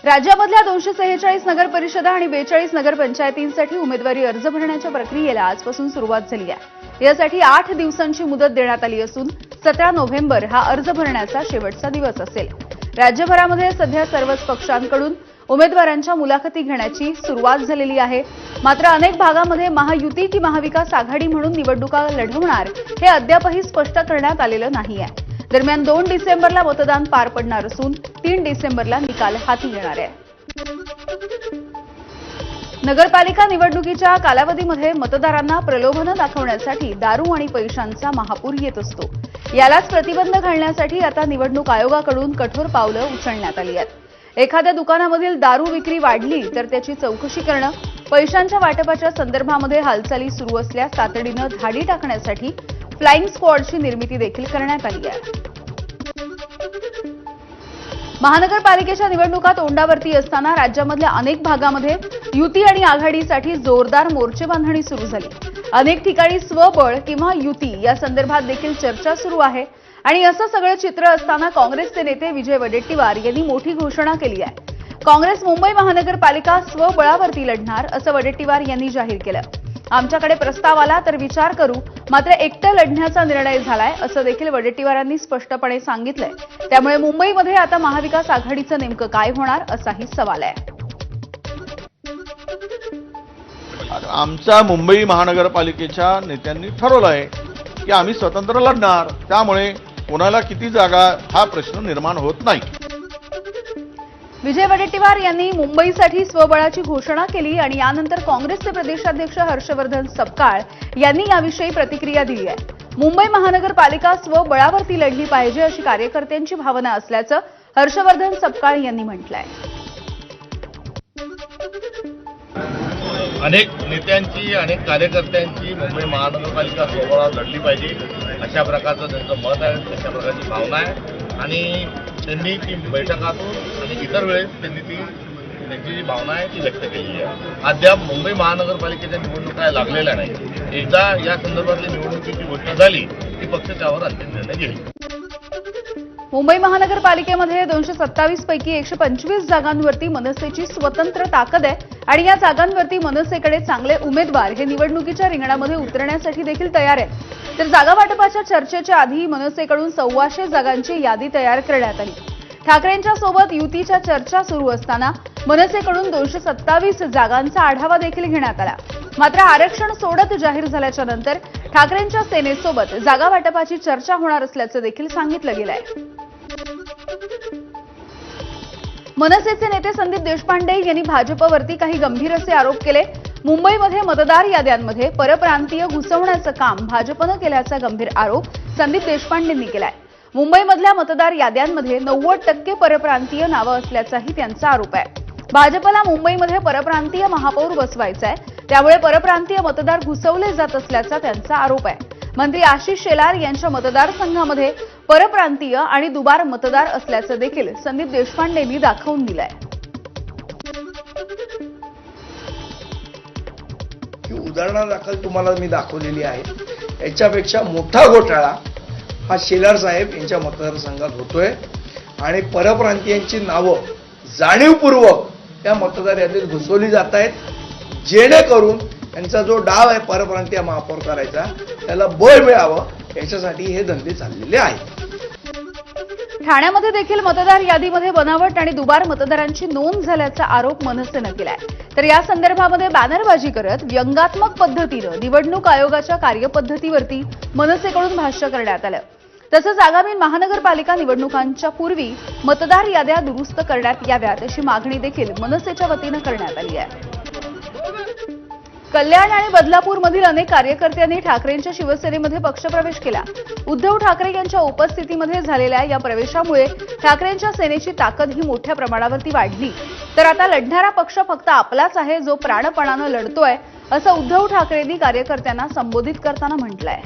राज्यामधल्या 246 नगर परिषदा आणि 42 नगरपंचायतींसाठी उमेदवारी अर्ज भरण्याच्या प्रक्रियेला आजपासून सुरुवात झाली आहे। यासाठी 8 दिवसांची मुदत देण्यात आली असून 17 नोव्हेंबर हा अर्ज भरण्याचा शेवटचा दिवस असेल। राज्यभरामध्ये सध्या सर्वच पक्षांकडून उमेदवारांच्या मुलाखती घेण्याची सुरुवात झालेली आहे। मात्र अनेक भागामध्ये महायुती की महाविकास आघाडी म्हणून निवडणुका लढवणार हे अद्यापही स्पष्ट करण्यात आलेलं नाहीये। दरम्यान 2 डिसेंबरला मतदान पार पडणार असून 3 डिसेंबरला निकाल हाती येणार आहे। नगरपालिका निवडणुकीच्या कालावधीमध्ये मतदारांना प्रलोभनं दाखवण्यासाठी दारू आणि पैशांचा महापूर येत असतो। यालाच प्रतिबंध घालण्यासाठी आता निवडणूक आयोगाकडून कठोर पावलं उचलण्यात आली आहेत। एखाद्या दुकानामधील दारू विक्री वाढली तर त्याची चौकशी करणं, पैशांच्या वाटपाच्या संदर्भामध्ये हालचाली सुरू असल्यास तातडीनं धाडी टाकण्यासाठी फ्लाइंग स्क्वॉडची निर्मिती देखील करण्यात आली आहे। महानगरपालिकेच्या निवडणुका तोंडावरती असताना राज्यामधल्या अनेक भागामध्ये युती आणि आघाडीसाठी जोरदार मोर्चेबांधणी सुरू झाली। अनेक ठिकाणी स्वबळ किंवा युती या संदर्भात देखील चर्चा सुरू आहे। आणि असं सगळं चित्र असताना काँग्रेसचे नेते विजय वडेट्टीवार यांनी मोठी घोषणा केली आहे। काँग्रेस मुंबई महानगरपालिका स्वबळावरती लढणार असं वडेट्टीवार यांनी जाहीर केलं। आमच्याकडे प्रस्ताव आला तर विचार करू, मात्र एकटं लढण्याचा निर्णय झालाय असं देखील वडेट्टीवारांनी स्पष्टपणे सांगितलंय। त्यामुळे मुंबईमध्ये आता महाविकास आघाडीचं नेमकं काय होणार असाही सवाल आहे। आमच्या मुंबई महानगरपालिकेच्या नेत्यांनी ठरवलं आहे की आम्ही स्वतंत्र लढणार, त्यामुळे कोणाला किती जागा हा प्रश्न निर्माण होत नाही। विजय वडेट्टीवार यांनी मुंबईसाठी स्वबळाची घोषणा केली आणि यानंतर काँग्रेसचे प्रदेशाध्यक्ष हर्षवर्धन सपकाळ यांनी याविषयी प्रतिक्रिया दिली आहे। मुंबई महानगरपालिका स्वबळावरती लढली पाहिजे अशी कार्यकर्त्यांची भावना असल्याचं हर्षवर्धन सपकाळ यांनी म्हटलंय। अनेक नेत्यांची, अनेक कार्यकर्त्यांची मुंबई महानगरपालिका स्वबळावर लढली पाहिजे अशा प्रकारचं त्यांचं मत आहे, तशा प्रकारची भावना आहे आणि त्यांनी ती बैठकातून आणि इतर वेळेस त्यांनी त्यांची जी भावना आहे ती व्यक्त केलेली आहे। अद्याप मुंबई महानगरपालिकेच्या निवडणुका लागलेल्या नाही। एकदा या संदर्भातली निवडणुकीची गोष्ट झाली की पक्ष त्यावर अंतिम निर्णय घेईल। मुंबई महानगरपालिकेमध्ये 227 पैकी 125 जागांवरती मनसेची स्वतंत्र ताकद आहे आणि या जागांवरती मनसेकडे चांगले उमेदवार हे निवडणुकीच्या रिंगणामध्ये उतरण्यासाठी देखील तयार आहेत। तर जागा वाटपाच्या चर्चेच्या आधी मनसेकडून 1,400 जागांची यादी तयार करण्यात आली। ठाकरेंच्या सोबत युतीच्या चर्चा सुरू असताना मनसेकडून 227 जागांचा आढावा देखील घेण्यात आला। मात्र आरक्षण सोडत जाहीर झाल्याच्या नंतर ठाकरेंच्या सेनेसोबत जागा वाटपाची चर्चा होणार असल्याचं देखील सांगितलं गेलंय। मनसेचे नेते संदीप देशपांडे यांनी भाजपवरती काही गंभीर असे आरोप केले। मुंबईमध्ये मतदार याद्यांमध्ये परप्रांतीय घुसवण्याचं काम भाजपनं केल्याचा गंभीर आरोप संदीप देशपांडेंनी केलाय। मुंबईमधल्या मतदार याद्यांमध्ये 90% परप्रांतीय नावं असल्याचाही त्यांचा आरोप आहे। भाजपला मुंबईमध्ये परप्रांतीय महापौर बसवायचा आहे, त्यामुळे परप्रांतीय मतदार घुसवले जात असल्याचा त्यांचा आरोप आहे। मंत्री आशिष शेलार यांच्या मतदारसंघामध्ये परप्रांतीय आणि दुबार मतदार असल्याचं देखील संदीप देशपांडेंनी दाखवून दिलंय। उदाहरणादाखल तुम्हाला मी दाखवलेली आहे। याच्यापेक्षा मोठा घोटाळा हा शेलार साहेब यांच्या मतदारसंघात होतोय आणि परप्रांतीयांची नावं जाणीवपूर्वक त्या मतदार यादीत घुसवली जात आहेत, जेणेकरून त्यांचा जो डाव आहे परप्रांतीय महापौर करायचा त्याला बळ मिळावं याच्यासाठी हे धंदे चाललेले आहेत। ठाण्यामध्ये देखील मतदार यादीमध्ये बनावट आणि दुबार मतदारांची नोंद झाल्याचा आरोप मनसेनं केलाय। तर या संदर्भामध्ये बॅनरबाजी करत व्यंगात्मक पद्धतीनं निवडणूक आयोगाच्या कार्यपद्धतीवरती मनसेकडून भाष्य करण्यात आलं। तसंच आगामी महानगरपालिका निवडणुकांच्या पूर्वी मतदार याद्या दुरुस्त करण्यात याव्यात अशी मागणी देखील मनसेच्या वतीनं करण्यात आली आहे। कल्याण आणि बदलापूरमधील अनेक कार्यकर्त्यांनी ठाकरेंच्या शिवसेनेमध्ये पक्षप्रवेश केला। उद्धव ठाकरे यांच्या उपस्थितीमध्ये झालेल्या या प्रवेशामुळे ठाकरेंच्या सेनेची ताकद ही मोठ्या प्रमाणावरती वाढली। तर आता लढणारा पक्ष फक्त आपलाच आहे, जो प्राणपणानं लढतोय असं उद्धव ठाकरेंनी कार्यकर्त्यांना संबोधित करताना म्हटलंय।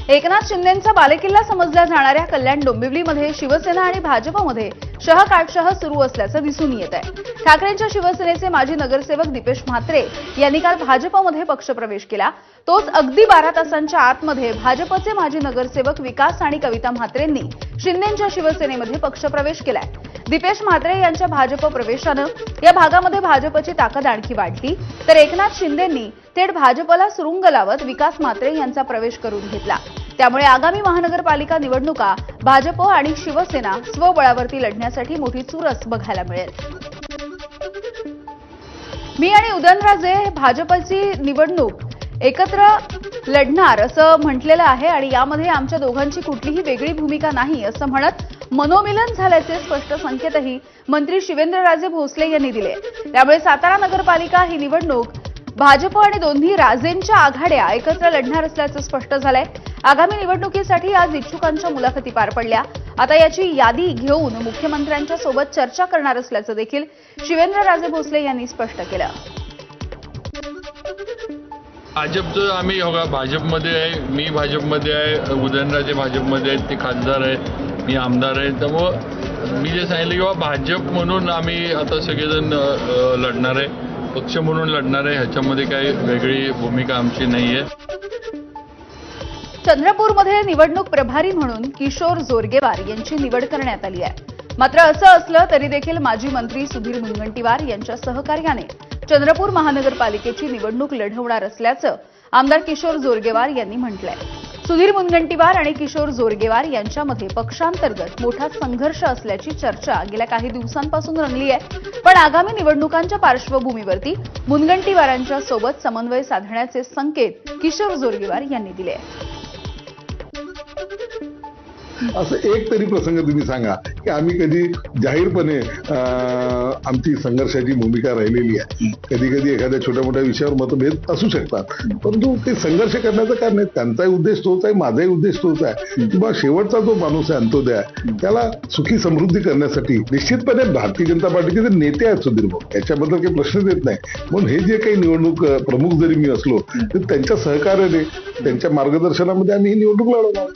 एकनाथ शिंदेंचा बालेकिल्ला समजल्या जाणाऱ्या कल्याण डोंबिवलीमध्ये शिवसेना आणि भाजपमध्ये शहकाटशह सुरू असल्याचं दिसून येत आहे। ठाकरेंच्या शिवसेनेचे माजी नगरसेवक दीपेश म्हात्रे यांनी काल भाजपमध्ये पक्षप्रवेश केला। तोच अगदी 12 तासांच्या आतमध्ये भाजपचे माजी नगरसेवक विकास आणि कविता म्हात्रेंनी शिंदेंच्या शिवसेनेमध्ये पक्षप्रवेश केलाय। दीपेश म्हात्रे यांच्या भाजप प्रवेशानं या भागामध्ये भाजपची ताकद आणखी वाढली, तर एकनाथ शिंदेंनी थेट भाजपला सुरुंग लावत विकास म्हात्रे यांचा प्रवेश करून घेतला. त्यामुळे आगामी महानगरपालिका निवडणुका भाजप आणि शिवसेना स्वबळावरती लढण्यासाठी मोठी चुरस बघायला मिळेल. मी आणि उदयनराजे भाजपची निवडणूक एकत्र लढणार असं म्हटलेलं आहे आणि यामध्ये आमच्या दोघांची कुठलीही वेगळी भूमिका नाही असं म्हणत मनोमिलन झाल्याचे स्पष्ट संकेतही मंत्री शिवेंद्रराजे भोसले यांनी दिले. त्यामुळे सातारा नगरपालिका ही निवडणूक भाजप आणि दोन्ही राजेंच्या आघाड्या एकत्र लढणार असल्याचं स्पष्ट झालंय. आगामी निवडणुकीसाठी आज इच्छुकांच्या मुलाखती पार पडल्या. आता याची यादी घेऊन मुख्यमंत्र्यांच्या सोबत चर्चा करणार असल्याचं देखील शिवेंद्रराजे भोसले यांनी स्पष्ट केलं. भाजपचं आम्ही भाजपमध्ये आहे, मी भाजपमध्ये आहे, उदयनराजे भाजपमध्ये आहेत, ते खासदार आहे, मी आमदार आहे. त्यामुळं मी जे सांगितलं की भाजप म्हणून आम्ही आता सगळेजण लढणार आहे, पक्ष म्हणून लढणार आहे. ह्याच्यामध्ये काही वेगळी भूमिका आमची नाही आहे. चंद्रपूरमध्ये निवडणूक प्रभारी म्हणून किशोर जोरगेवार यांची निवड करण्यात आली आहे. मात्र असं असलं तरी देखील माजी मंत्री सुधीर मुनगंटीवार यांच्या सहकार्याने चंद्रपूर महानगरपालिकेची निवडणूक लढवणार असल्याचं आमदार किशोर जोरगेवार यांनी म्हटलंय. सुधीर मुनगंटीवार आणि किशोर जोरगेवार यांच्यामध्ये पक्षांतर्गत मोठा संघर्ष असल्याची चर्चा गेल्या काही दिवसांपासून रंगली आहे. पण आगामी निवडणुकांच्या पार्श्वभूमीवरती मुनगंटीवारांच्या सोबत समन्वय साधण्याचे संकेत किशोर जोरगेवार यांनी दिले. असं एक तरी प्रसंग तुम्ही सांगा की आम्ही कधी जाहीरपणे आमची संघर्षाची भूमिका राहिलेली आहे. कधी कधी एखाद्या छोट्या मोठ्या विषयावर मतभेद असू शकतात, परंतु ते संघर्ष करण्याचं कारण नाही. त्यांचाही उद्देश तोच आहे, माझाही उद्देश तोच आहे. किंवा शेवटचा जो माणूस आहे अंत्योदय आहे त्याला सुखी समृद्धी करण्यासाठी निश्चितपणे भारतीय जनता पार्टीचे जे नेते आहेत सुधीर भाऊ, याच्याबद्दल काही प्रश्न येत नाही. म्हणून हे जे काही निवडणूक प्रमुख जरी मी असलो तर त्यांच्या सहकार्याने त्यांच्या मार्गदर्शनामध्ये आम्ही ही निवडणूक लढवणार.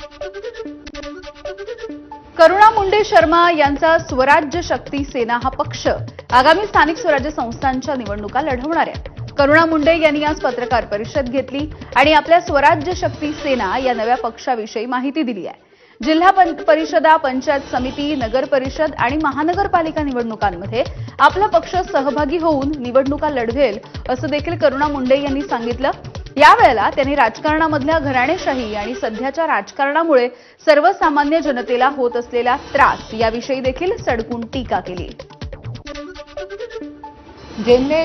करुणा मुंडे शर्मा यांचा स्वराज्य शक्ती सेना हा पक्ष आगामी स्थानिक स्वराज्य संस्थांच्या निवडणुका लढवणार आहे. करुणा मुंडे यांनी आज पत्रकार परिषद घेतली आणि आपल्या स्वराज्य शक्ती सेना या नव्या पक्षाविषयी माहिती दिली आहे. जिल्हा परिषदा, पंचायत समिती, नगर परिषद आणि महानगरपालिका निवडणुकांमध्ये आपला पक्ष सहभागी होऊन निवडणुका लढवेल असं देखील करुणा मुंडे यांनी सांगितलं. यावेळेला त्यांनी राजकारणामधल्या घराणेशाही आणि सध्याच्या राजकारणामुळे सर्वसामान्य जनतेला होत असलेला त्रास याविषयी देखील सडकून टीका केली. ज्यांनी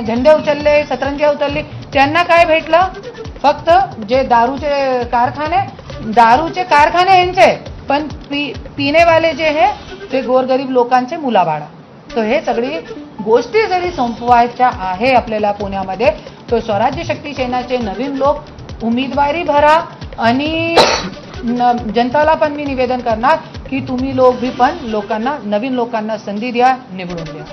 झेंडे उचलले, सतरंजी उचलली, त्यांना काय भेटलं? फक्त जे दारूचे कारखाने यांचे, पण पिणेवाले जे आहे ते गोरगरीब लोकांचे मुलाबाळा. तर हे सगळी गोष्टी जरी संपवायच्या आहे आपल्याला पुण्यामध्ये, तो स्वराज्य शक्ती सेनाचे नवीन लोक उमेदवारी भरा आणि जनताला पण मी निवेदन करणार की तुम्ही लोक भी पण नवीन लोकांना संधी द्या, निवडून द्या.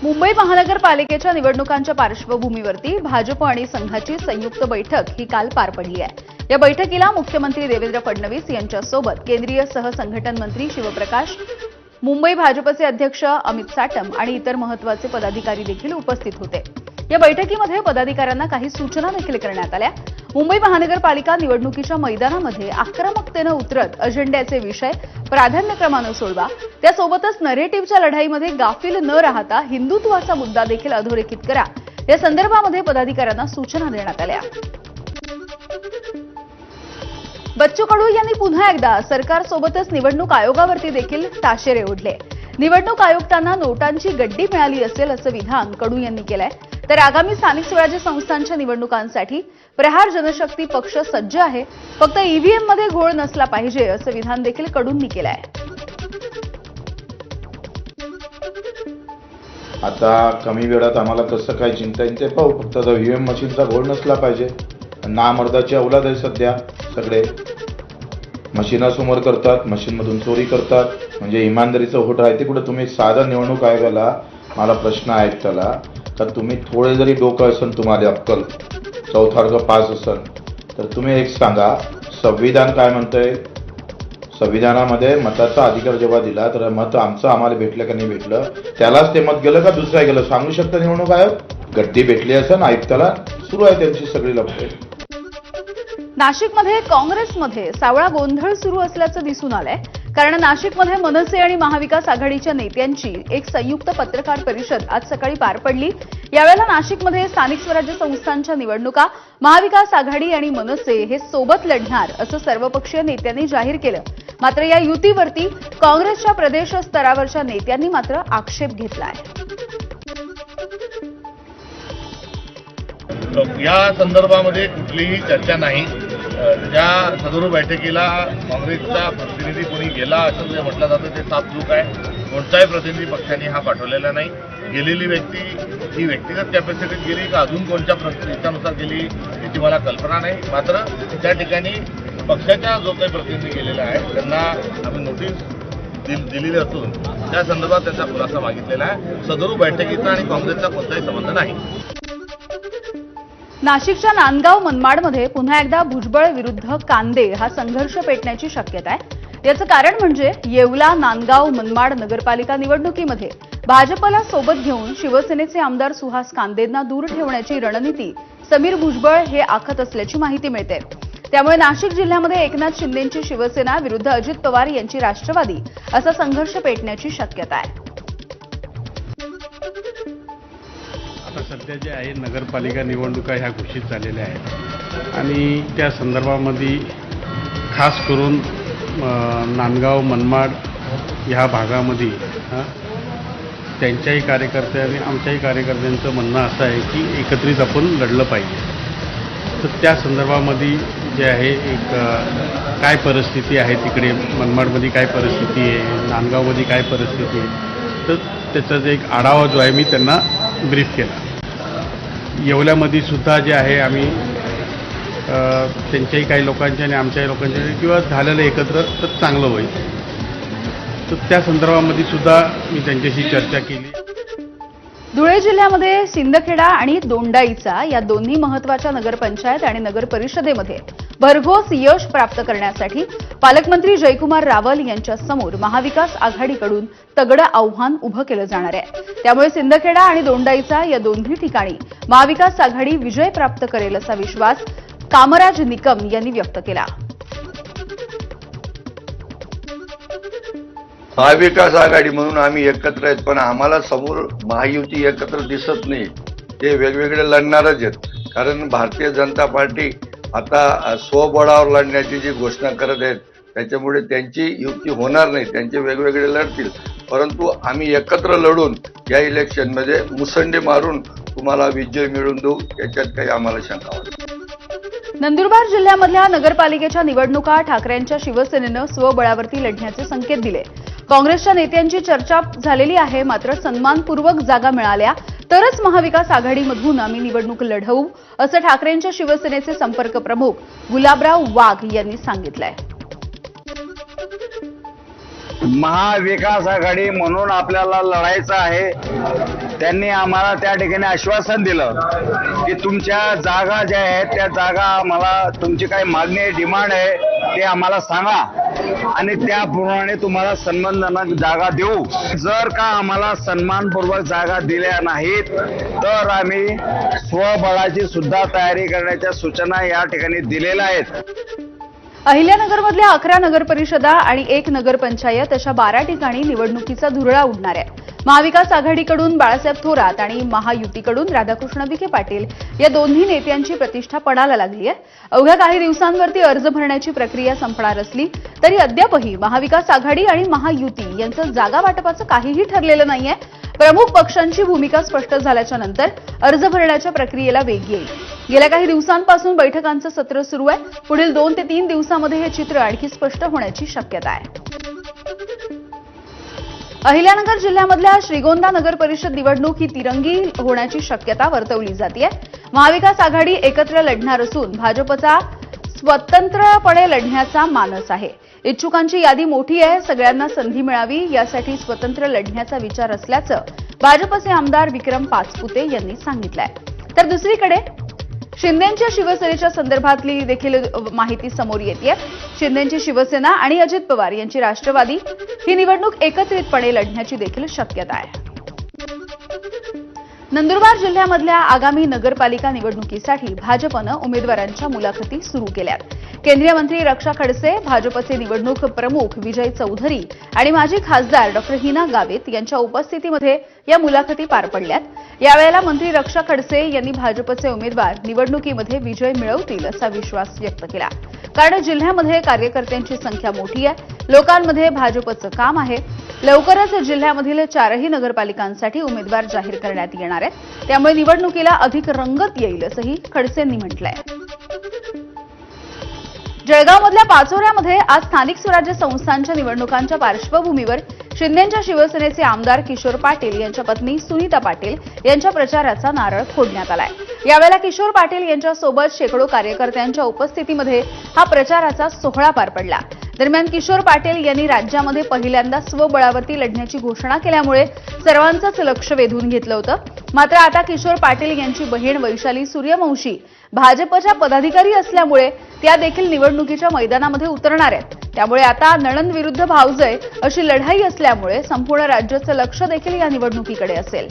मुंबई महानगरपालिकेच्या निवडणुकांच्या पार्श्वभूमीवरती भाजप आणि संघाची संयुक्त बैठक ही काल पार पडली आहे. या बैठकीला मुख्यमंत्री देवेंद्र फडणवीस यांच्यासोबत केंद्रीय सहसंघटन मंत्री शिवप्रकाश, मुंबई भाजपचे अध्यक्ष अमित साटम आणि इतर महत्वाचे पदाधिकारी देखील उपस्थित होते. या बैठकीमध्ये पदाधिकाऱ्यांना काही सूचना देखील करण्यात आल्या. मुंबई महानगरपालिका निवडणुकीच्या मैदानामध्ये आक्रमकतेनं उतरत अजेंड्याचे विषय प्राधान्यक्रमानं सोडवा. त्यासोबतच नरेटिव्हच्या लढाईमध्ये गाफील न राहता हिंदुत्वाचा मुद्दा देखील अधोरेखित करा. या संदर्भामध्ये पदाधिकाऱ्यांना सूचना देण्यात आल्या. बच्चू कडू यांनी पुन्हा एकदा सरकारसोबतच निवडणूक आयोगावरती देखील ताशेरे ओढले. निवडणूक आयुक्तांना नोटांची गड्डी मिळाली असेल असं विधान कडू यांनी केलंय. तर आगामी स्थानिक स्वराज्य संस्थांच्या निवडणुकांसाठी प्रहार जनशक्ती पक्ष सज्ज आहे, फक्त ईव्हीएम मध्ये घोळ नसला पाहिजे असं विधान देखील कडूंनी केलंय. आता कमी वेळात आम्हाला कसं काय जिंकता येईल ते पाहू. फक्त ईव्हीएम मशीनचा घोळ नसला पाहिजे. नामर्दाची अवलाद आहे सध्या. सगळे मशीनासमोर करतात, मशीनमधून चोरी करतात. म्हणजे इमानदारीचं होट आहे ते कुठं. तुम्ही साधा निवडणूक आयोगाला मला प्रश्न आहे त्याला का तुम्ही थोडे जरी डोकं असेल, तुम्हाला अक्कल चौथार्ग पास असेल तर तुम्ही एक सांगा, संविधान काय म्हणतंय? संविधानामध्ये मताचा अधिकार जेव्हा दिला तर मत आमचं आम्हाला भेटलं का नाही भेटलं, त्यालाच ते मत गेलं का दुसऱ्या गेलं सांगू शकता निवडणूक आयोग? गड्डी भेटली असेल आयुक्ताला, सुरू आहे त्यांची सगळी लफडे. नाशिकमध्ये काँग्रेसमध्ये सावळा गोंधळ सुरू असल्याचं दिसून आलंय. कारण नाशिकमध्ये मनसे आणि महाविकास आघाडीच्या नेत्यांची एक संयुक्त पत्रकार परिषद आज सकाळी पार पडली। यावेळेला नाशिकमध्ये स्थानिक स्वराज्य संस्थांच्या निवडणुका महाविकास आघाडी आणि मनसे हे सोबत लढणार असं सर्वपक्षीय नेत्यांनी जाहीर केलं। मात्र या युतीवरती काँग्रेसच्या प्रदेश स्तरावरच्या नेत्यांनी मात्र आक्षेप घेतलाय। या संदर्भामध्ये कुठलीही चर्चा नाही। ज्या सदर बैठकीला काँग्रेसचा प्रतिनिधी कोणी गेला असं जे म्हटलं जातं ते साफ चूक आहे। कोणत्याही प्रतिनिधी पक्षाने हा पाठवलेला नाही। गेलेली व्यक्ती ही व्यक्तिगत कॅपॅसिटीत गेली का अजून कोणत्या परिस्थितीनुसार गेली याची मला कल्पना नाही। मात्र त्या ठिकाणी पक्षाचा जो काही प्रतिनिधी गेलेला आहे त्यांना आम्ही नोटीस दिलेली असून त्या संदर्भात त्यांचा खुलासा मागितलेला आहे। सदर बैठकीचा आणि काँग्रेसचा कोणताही संबंध नाही। नाशिकच्या नांदगाव मनमाडमध्ये पुन्हा एकदा भुजबळ विरुद्ध कांदे हा संघर्ष पेटण्याची शक्यता आहे। याचं कारण म्हणजे येवला, नांदगाव, मनमाड नगरपालिका निवडणुकीमध्ये भाजपला सोबत घेऊन शिवसेनेचे आमदार सुहास कांदेंना दूर ठेवण्याची रणनीती समीर भुजबळ हे आखत असल्याची माहिती मिळते। त्यामुळे नाशिक जिल्ह्यामध्ये एकनाथ शिंदेंची शिवसेना विरुद्ध अजित पवार यांची राष्ट्रवादी असा संघर्ष पेटण्याची शक्यता आहे। आता सध्या जे आहे नगरपालिका निवडणुका ह्या घोषित झालेल्या आहेत आणि त्या संदर्भामध्ये खास करून नांदगाव, मनमाड ह्या भागामध्ये त्यांच्याही कार्यकर्ते आणि आमच्याही कार्यकर्त्यांचं म्हणणं असं आहे की एकत्रित आपण लढलं पाहिजे। तर त्या संदर्भामध्ये जे आहे एक काय परिस्थिती आहे तिकडे, मनमाडमध्ये काय परिस्थिती आहे, नांदगावमध्ये काय परिस्थिती आहे, तर त्याचा जे एक आढावा जो आहे मी त्यांना ब्रीफ केला। येवल्यामध्ये सुद्धा जे आहे आम्ही त्यांच्याही काही लोकांच्या आणि आमच्याही लोकांच्या किंवा झालेलं एकत्र तर चांगलं होईल, तर त्या संदर्भामध्ये सुद्धा मी त्यांच्याशी चर्चा केली। धुळे जिल्ह्यामध्ये सिंदखेडा आणि दोंडाईचा या दोन्ही महत्वाच्या नगरपंचायत आणि नगर परिषदेमध्ये भरघोस यश प्राप्त करण्यासाठी पालकमंत्री जयकुमार रावल यांच्या समोर महाविकास आघाडीकडून तगडं आव्हान उभं केलं जाणार आहे। त्यामुळे सिंदखेडा आणि दोंडाईचा या दोन्ही ठिकाणी महाविकास आघाडी विजय प्राप्त करेल असा विश्वास कामराज निकम यांनी व्यक्त केला। महाविकास आघाडी म्हणून आम्ही एकत्र आहेत, पण आम्हाला समोर महायुती एकत्र दिसत नाही। ते वेगवेगळे लढणारच आहेत, कारण भारतीय जनता पार्टी आता स्वबळावर लढण्याची जी घोषणा करत आहेत त्याच्यामुळे त्यांची युती होणार नाही, त्यांचे वेगवेगळे लढतील। परंतु आम्ही एकत्र लढून या इलेक्शनमध्ये मुसंडी मारून तुम्हाला विजय मिळवून देऊ, याच्यात काही आम्हाला शंका वाटत। नंदुरबार जिल्ह्यामधल्या नगरपालिकेच्या निवडणुका ठाकरेंच्या शिवसेनेनं स्वबळावरती लढण्याचे संकेत दिले। काँग्रेसच्या नेत्यांची चर्चा झालेली आहे, मात्र सन्मानपूर्वक जागा मिळाल्या तरच महाविकास आघाडीमधून आम्ही निवडणूक लढवू असं ठाकरेंच्या शिवसेनेचे संपर्क प्रमुख गुलाबराव वाघ यांनी सांगितलंय। महाविकास आघाडी म्हणून आपल्याला लढायचं आहे। त्यांनी आम्हाला त्या ठिकाणी आश्वासन दिलं की तुमच्या जागा ज्या आहेत त्या जागा आम्हाला, तुमची काही मागणी आहे, डिमांड आहे ते आम्हाला सांगा आणि त्याप्रमाणे तुम्हाला सन्मानजनक जागा देऊ। जर का आम्हाला सन्मानपूर्वक जागा दिल्या नाहीत तर आम्ही स्वबळाची सुद्धा तयारी करण्याच्या सूचना या ठिकाणी दिलेल्या आहेत। अहिल्यानगरमधल्या 11 नगरपरिषदा आणि 1 नगरपंचायत अशा 12 ठिकाणी निवडणुकीचा धुरळा उडणार आहे। महाविकास आघाडीकडून बाळासाहेब थोरात आणि महायुतीकडून राधाकृष्ण विखे पाटील या दोन्ही नेत्यांची प्रतिष्ठा पणाला लागली आहे। अवघ्या काही दिवसांवरती अर्ज भरण्याची प्रक्रिया संपणार असली तरी अद्यापही महाविकास आघाडी आणि महायुती यांचं जागा वाटपाचं काहीही ठरलेलं नाहीये। प्रमुख पक्षांची भूमिका स्पष्ट झाल्याच्या नंतर अर्ज भरण्याच्या प्रक्रियेला वेग येईल। गेल्या काही दिवसांपासून बैठकांचं सत्र सुरू आहे। पुढील 2 ते 3 दिवसांमध्ये हे चित्र आणखी स्पष्ट होण्याची शक्यता आहे। अहिल्यानगर जिल्ह्यामधल्या श्रीगोंदा नगर परिषद निवडणूक ही तिरंगी होण्याची शक्यता वर्तवली जाते। महाविकास आघाडी एकत्र लढणार असून भाजपचा स्वतंत्रपणे लढण्याचा मानस आहे। इच्छुकांची यादी मोठी आहे, सगळ्यांना संधी मिळावी यासाठी स्वतंत्र लढण्याचा विचार असल्याचं भाजपचे आमदार विक्रम पाचपुते यांनी सांगितलंय। तर दुसरीकडे शिंदेंच्या शिवसेनेच्या संदर्भातली देखील माहिती समोर येतेय। शिंदेंची शिवसेना आणि अजित पवार यांची राष्ट्रवादी ही निवडणूक एकत्रितपणे लढण्याची देखील शक्यता आहे। नंदुरबार जिल्ह्यामधल्या आगामी नगरपालिका निवडणुकीसाठी भाजपनं उमेदवारांच्या मुलाखती सुरू केल्यात. केंद्रीय मंत्री रक्षा खडसे, भाजपचे निवडणूक प्रमुख विजय चौधरी आणि माजी खासदार डॉ. हिना गावित यांच्या उपस्थितीमध्ये या मुलाखती पार पडल्यात. यावेळेला मंत्री रक्षा खडसे यांनी भाजपचे उमेदवार निवडणुकीमध्ये विजय मिळवतील असा विश्वास व्यक्त केला. कारण जिल्ह्यामध्ये कार्यकर्त्यांची संख्या मोठी आहे, लोकांमध्ये भाजपचं काम आहे. लवकरच जिल्ह्यामधील 4ही नगरपालिकांसाठी उमेदवार जाहीर करण्यात येणार आहेत, त्यामुळे निवडणुकीला अधिक रंगत येईल असंही खडसेंनी म्हटलंय. जळगावमधल्या पाचोऱ्यामध्ये आज स्थानिक स्वराज्य संस्थांच्या निवडणुकांच्या पार्श्वभूमीवर शिंदेंच्या शिवसेनेचे आमदार किशोर पाटील यांच्या पत्नी सुनीता पाटील यांच्या प्रचाराचा नारळ फोडण्यात आलाय. यावेळेला किशोर पाटील यांच्यासोबत शेकडो कार्यकर्त्यांच्या उपस्थितीमध्ये हा प्रचाराचा सोहळा पार पडला. दरम्यान किशोर पाटील यांनी राज्यामध्ये पहिल्यांदा स्वबळावरती लढण्याची घोषणा केल्यामुळे सर्वांचंच लक्ष वेधून घेतलं होतं. मात्र आता किशोर पाटील यांची बहीण वैशाली सूर्यवंशी भाजपच्या पदाधिकारी असल्यामुळे त्या देखील निवडणुकीच्या मैदानामध्ये उतरणार आहेत. त्यामुळे आता नणंद विरुद्ध भावजय अशी लढाई असल्यामुळे संपूर्ण राज्याचं लक्ष देखील या निवडणुकीकडे असेल.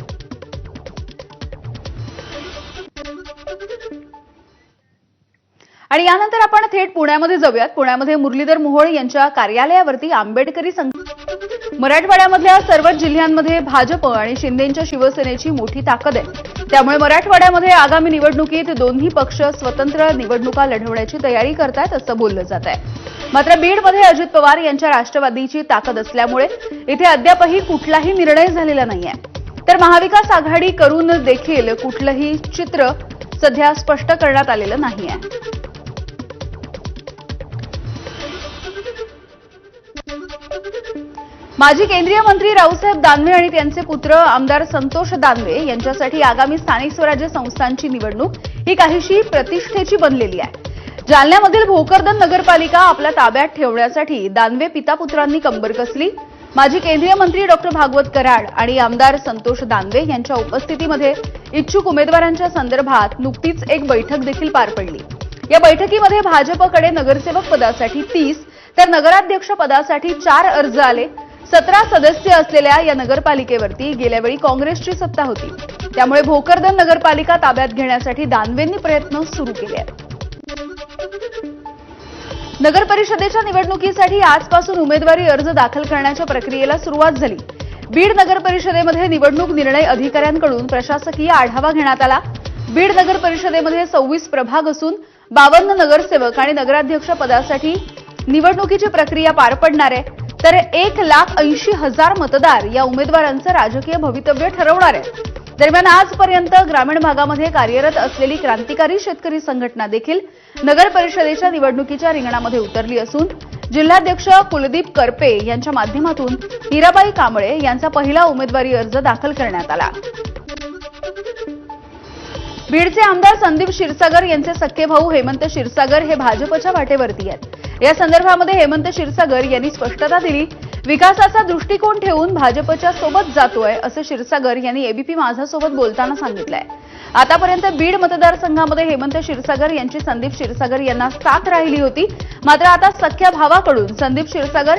आणि यानंतर आपण थेट पुण्यामध्ये जाऊयात. पुण्यामध्ये मुरलीधर मोहोळ यांच्या कार्यालयावरती आंबेडकरी मराठवाड्यामधल्या सर्वच जिल्ह्यांमध्ये भाजप आणि शिंदेंच्या शिवसेनेची मोठी ताकद आहे. त्यामुळे मराठवाड्यामध्ये आगामी निवडणुकीत दोन्ही पक्ष स्वतंत्र निवडणुका लढवण्याची तयारी करतायत असं बोललं जात आहे. मात्र बीडमध्ये अजित पवार यांच्या राष्ट्रवादीची ताकद असल्यामुळे इथे अद्यापही कुठलाही निर्णय झालेला नाहीये. तर महाविकास आघाडी करून देखील कुठलंही चित्र सध्या स्पष्ट करण्यात आलेलं नाहीये. माजी केंद्रीय मंत्री रावसाहेब दानवे आणि त्यांचे पुत्र आमदार संतोष दानवे यांच्यासाठी आगामी स्थानिक स्वराज्य संस्थांची निवडणूक ही काहीशी प्रतिष्ठेची बनलेली आहे. जालन्यामधील भोकरदन नगरपालिका आपल्या ताब्यात ठेवण्यासाठी दानवे पितापुत्रांनी कंबर कसली. माजी केंद्रीय मंत्री डॉ. भागवत कराड आणि आमदार संतोष दानवे यांच्या उपस्थितीमध्ये इच्छुक उमेदवारांच्या संदर्भात नुकतीच एक बैठक देखील पार पडली. या बैठकीमध्ये भाजपकडे नगरसेवक पदासाठी 30 तर नगराध्यक्ष पदासाठी 4 अर्ज आले. 17 सदस्य असलेल्या या नगरपालिकेवरती गेल्यावेळी काँग्रेसची सत्ता होती. त्यामुळे भोकरदन नगरपालिका ताब्यात घेण्यासाठी दानवेंनी प्रयत्न सुरू केले आहेत. नगरपरिषदेच्या निवडणुकीसाठी आजपासून उमेदवारी अर्ज दाखल करण्याच्या प्रक्रियेला सुरुवात झाली. बीड नगरपरिषदेमध्ये निवडणूक निर्णय अधिकाऱ्यांकडून प्रशासकीय आढावा घेण्यात आला. बीड नगरपरिषदेमध्ये 26 प्रभाग असून 52 नगरसेवक आणि नगराध्यक्ष पदासाठी निवडणुकीची प्रक्रिया पार पडणार आहे. तर 1,80,000 मतदार या उमेदवारांचं राजकीय भवितव्य ठरवणार आहे. दरम्यान आजपर्यंत ग्रामीण भागामध्ये कार्यरत असलेली क्रांतिकारी शेतकरी संघटना देखील नगर परिषदेच्या निवडणुकीच्या रिंगणामध्ये उतरली असून जिल्हाध्यक्ष कुलदीप करपे यांच्या माध्यमातून हिराबाई कांबळे यांचा पहिला उमेदवारी अर्ज दाखल करण्यात आला. बीडचे आमदार संदीप क्षीरसागर यांचे सख्खे भाऊ हेमंत क्षीरसागर हे भाजपच्या वाटेवरती आहेत. या संदर्भामध्ये हेमंत क्षीरसागर यांनी स्पष्टता दिली. विकासाचा दृष्टिकोन ठेवून भाजपच्या सोबत जातोय असं क्षीरसागर यांनी एबीपी माझासोबत बोलताना सांगितलंय. आतापर्यंत बीड मतदारसंघामध्ये हेमंत क्षीरसागर यांची संदीप क्षीरसागर यांना साथ राहिली होती. मात्र आता सख्ख्या भावाकडून संदीप क्षीरसागर